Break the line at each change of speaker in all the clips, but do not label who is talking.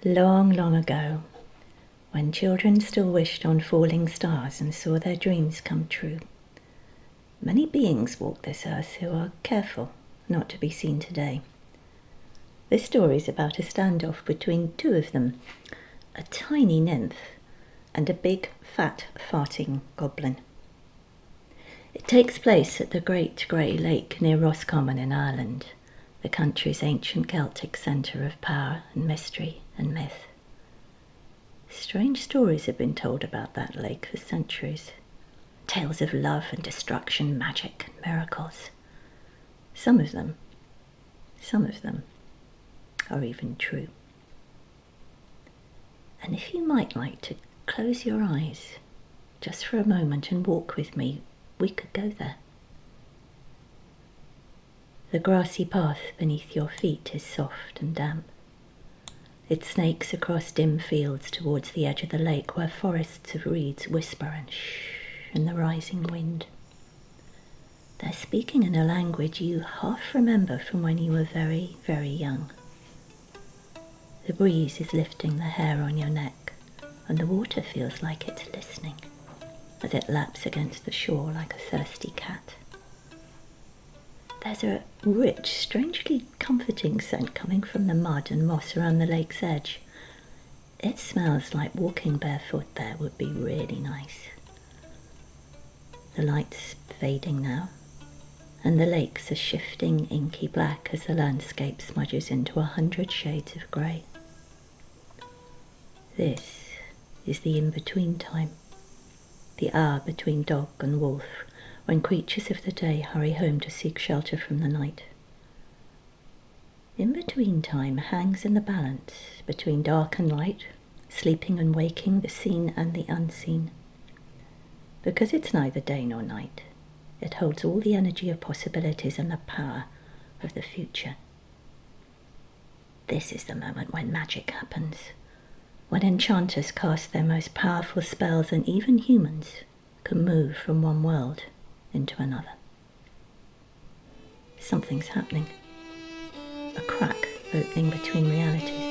Long, long ago, when children still wished on falling stars and saw their dreams come true, many beings walk this earth who are careful not to be seen today. This story is about a standoff between two of them, a tiny nymph and a big, fat, farting goblin. It takes place at the Great Grey Lake near Roscommon in Ireland, the country's ancient Celtic centre of power and mystery and myth. Strange stories have been told about that lake for centuries. Tales of love and destruction, magic and miracles. Some of them are even true. And if you might like to close your eyes just for a moment and walk with me, we could go there. The grassy path beneath your feet is soft and damp. It snakes across dim fields towards the edge of the lake where forests of reeds whisper and shh in the rising wind. They're speaking in a language you half remember from when you were very, very young. The breeze is lifting the hair on your neck, and the water feels like it's listening as it laps against the shore like a thirsty cat. There's a rich, strangely comforting scent coming from the mud and moss around the lake's edge. It smells like walking barefoot there would be really nice. The light's fading now, and the lake's a shifting inky black as the landscape smudges into 100 shades of grey. This is the in-between time, the hour between dog and wolf, when creatures of the day hurry home to seek shelter from the night. In-between time hangs in the balance between dark and light, sleeping and waking, the seen and the unseen. Because it's neither day nor night, it holds all the energy of possibilities and the power of the future. This is the moment when magic happens, when enchanters cast their most powerful spells and even humans can move from one world into another. Something's happening. A crack opening between realities.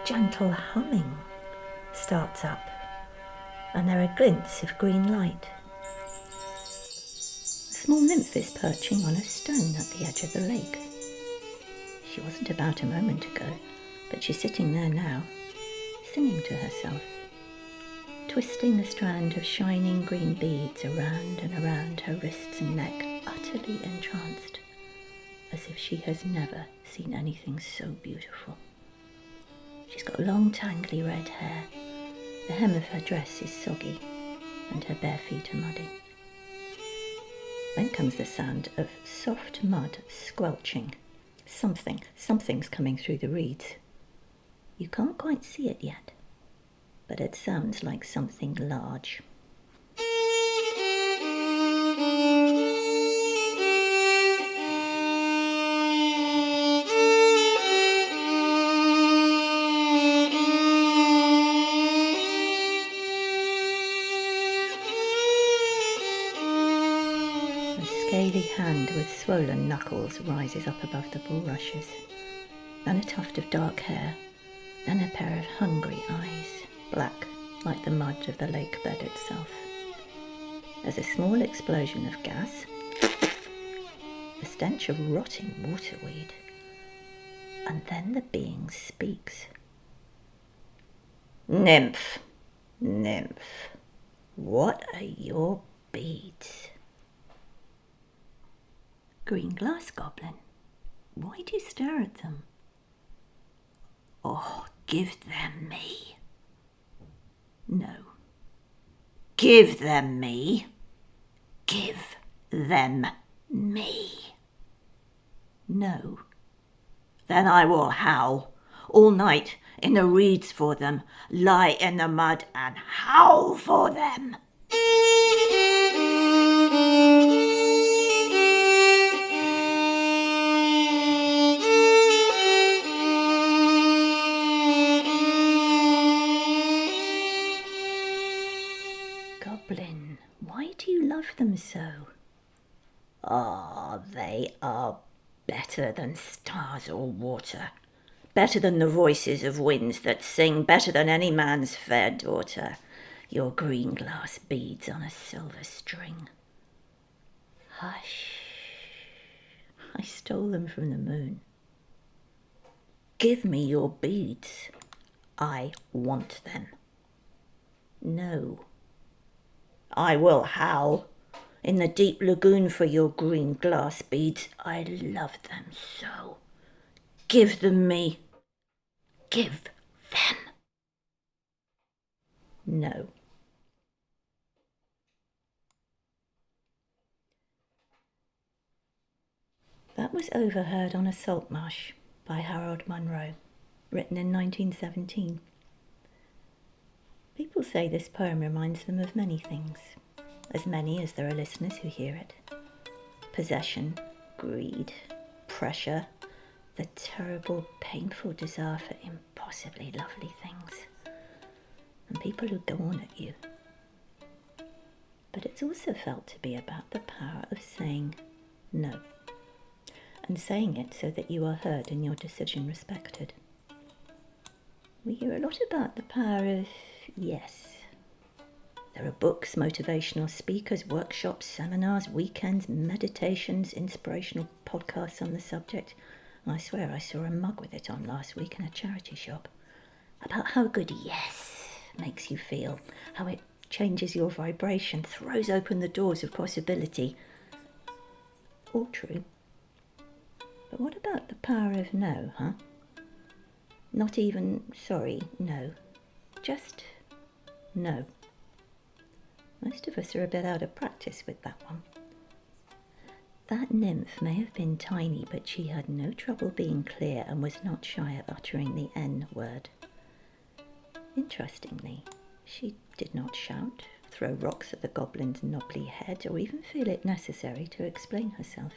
Gentle humming starts up, and there are glints of green light. A small nymph is perching on a stone at the edge of the lake. She wasn't about a moment ago, but she's sitting there now, singing to herself, twisting a strand of shining green beads around and around her wrists and neck, utterly entranced, as if she has never seen anything so beautiful. She's got long, tangly red hair. The hem of her dress is soggy, and her bare feet are muddy. Then comes the sound of soft mud squelching. Something's coming through the reeds. You can't quite see it yet, but it sounds like something large. A scaly hand with swollen knuckles rises up above the bulrushes, then a tuft of dark hair, then a pair of hungry eyes, black like the mud of the lake bed itself. There's a small explosion of gas, the stench of rotting waterweed, and then the being speaks. Nymph, what are your beads? Green glass goblin, why do you stare at them? Oh, give them me. No. Give them me. Give them me. No. Then I will howl all night in the reeds for them, lie in the mud and howl for them. Ah, they are better than stars or water, better than the voices of winds that sing, better than any man's fair daughter, your green glass beads on a silver string. Hush, I stole them from the moon. Give me your beads. I want them. No. I will howl in the deep lagoon for your green glass beads. I love them so. Give them me. Give them. No. That was Overheard on a Salt Marsh by Harold Monro, written in 1917. People say this poem reminds them of many things, as many as there are listeners who hear it. Possession, greed, pressure, the terrible, painful desire for impossibly lovely things, and people who go on at you. But it's also felt to be about the power of saying no, and saying it so that you are heard and your decision respected. We hear a lot about the power of yes. There are books, motivational speakers, workshops, seminars, weekends, meditations, inspirational podcasts on the subject. And I swear I saw a mug with it on last week in a charity shop. About how good yes makes you feel, how it changes your vibration, throws open the doors of possibility. All true. But what about the power of no, huh? Not even sorry, no. Just no. Most of us are a bit out of practice with that one. That nymph may have been tiny, but she had no trouble being clear and was not shy of uttering the N word. Interestingly, she did not shout, throw rocks at the goblin's knobbly head, or even feel it necessary to explain herself.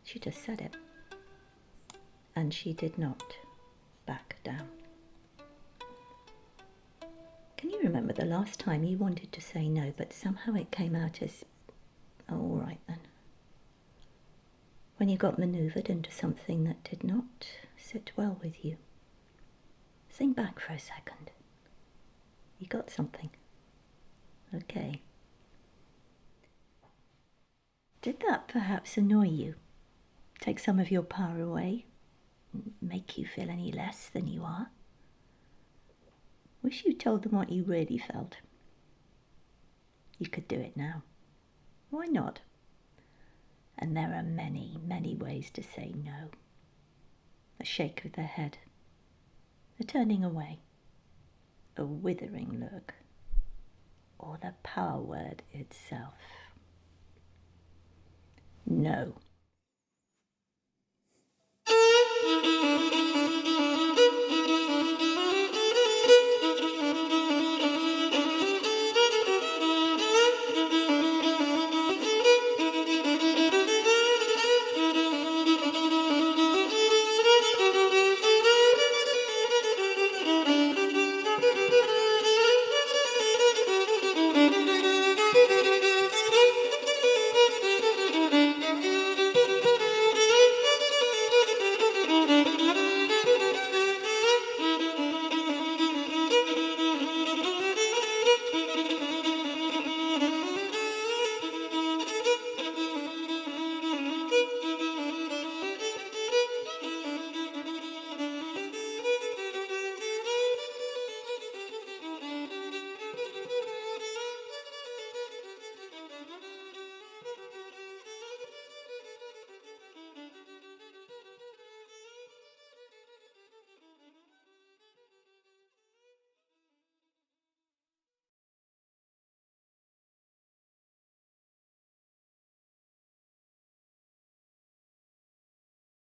She just said it. And she did not back down. Can you remember the last time you wanted to say no, but somehow it came out as, oh, all right then? When you got manoeuvred into something that did not sit well with you? Think back for a second. You got something. Okay. Did that perhaps annoy you? Take some of your power away? Make you feel any less than you are? Wish you told them what you really felt. You could do it now. Why not? And there are many, many ways to say no. A shake of the head, a turning away, a withering look, or the power word itself. No.